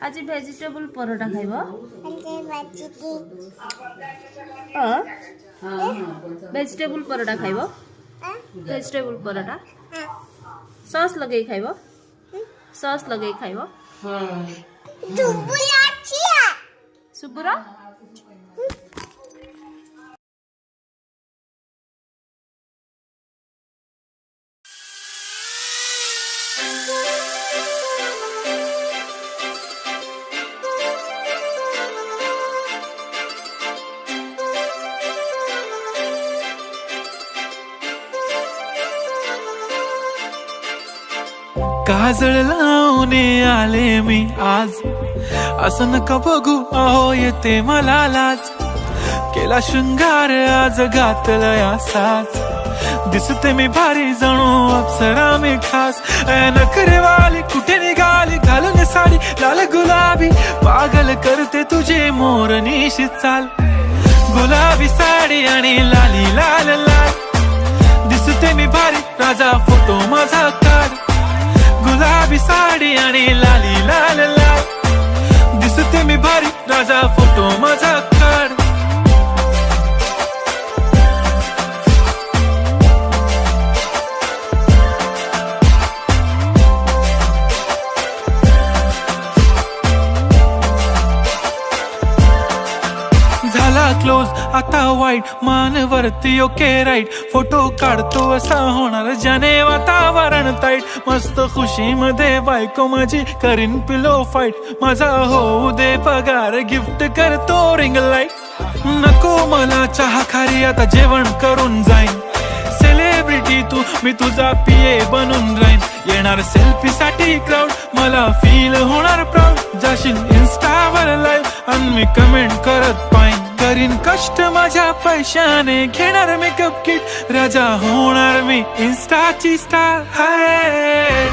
आज vegetable parotta खाइबो vegetable parotta खाइबो vegetable parotta sauce लगे खाइबो sauce लगे खाइबो सुबुरा काजळ लावणे आले मी आज असं नका बघू अहो येते मला लाज केला शृंगार आज घातला साज दिसते मी भारी जणू अप्सरा मी खास नखरेवाली कुठे निघाली घालून साडी लाल गुलाबी पागल करते तुझे मोरनीशी चाल गुलाबी साडी आणि लाली लाल लाल दिसते मी भारी राजा फोटो माझा काढ गुलाबी साडी आणि लाली लाल लाल दिसते मी भारी राजा फोटो माझा काढ झाला क्लोज आता वाईट मान वरती ओके राईट फोटो काढतो असा होणार ज्याने वातावरण ताईट मस्त खुशी मध्ये बायको माझी करीन पिलो फाईट माझा होऊ दे पगार गिफ्ट करतो रिंग लाईट नको मला चहा खारी आता जेवण करून जाईन सेलिब्रिटी तू मी तुझा पीए बनून राहीन येणार सेल्फी साठी क्राऊड मला फील होणार प्राऊड जाशील इन्स्टावर लाईव्ह आणि मी कमेंट करत पाईन करीन कष्ट माझ्या पैशाने घेणार मेकअप किट राजा होणार मी इन्स्टाची स्टार हाय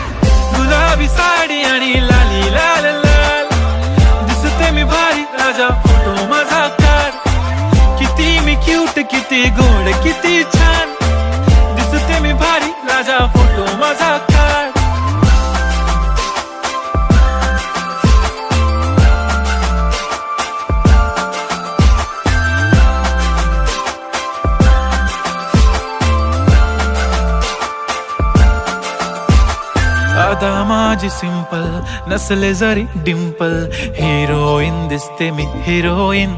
गुलाबी साडी आणि लाली लाल लाल दिसते मी भारी राजा फोटो माझा काढ किती मी क्यूट किती गोड किती छान दिसते मी भारी राजा फोटो माझा काढ अदा माझी सिंपल नसले जरी डिंपल हिरोईन दिसते मी हिरोईन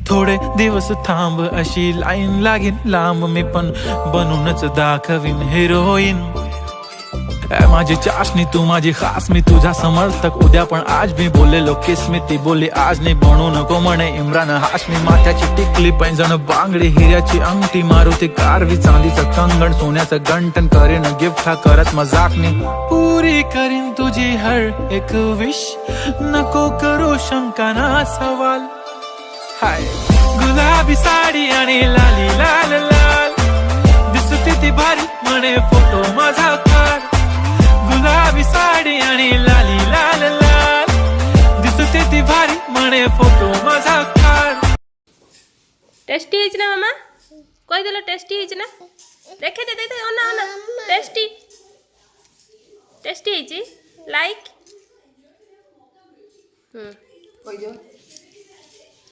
थोडे दिवस थांब अशी लाईन लागेल लांब मी पण बनूनच दाखवीन हिरोईन माझी चाशनी तू माझी खास मी तुझा समर्थक उद्या पण आज मी बोललेलो किस मी ती बोलली आज नाही बनू नको म्हणे इम्रान हाशमी माथ्याची टिकली पैंजण बांगडी हिऱ्याची अंगठी मारुती कारवी चांदीचं कंगण सोन्याचं गंटन करीन गिफ्ट हा करत मजाकनी पुरी करीन तुझी हर एक विश नको करू शंका ना सवाल हाय गुलाबी साडी आणि लाली लाल लाल दिसते ती भारी म्हणे फोटो माझा काढ गुलाबी साडी आणि लाली लाल लाल दिसते ती भारी म्हणे फोटो माझा काढ टेस्टी है ना मामा कोई देलो टेस्टी है ना देखे दे ओना ओना टेस्टी टेस्टी है लाइक कोई जो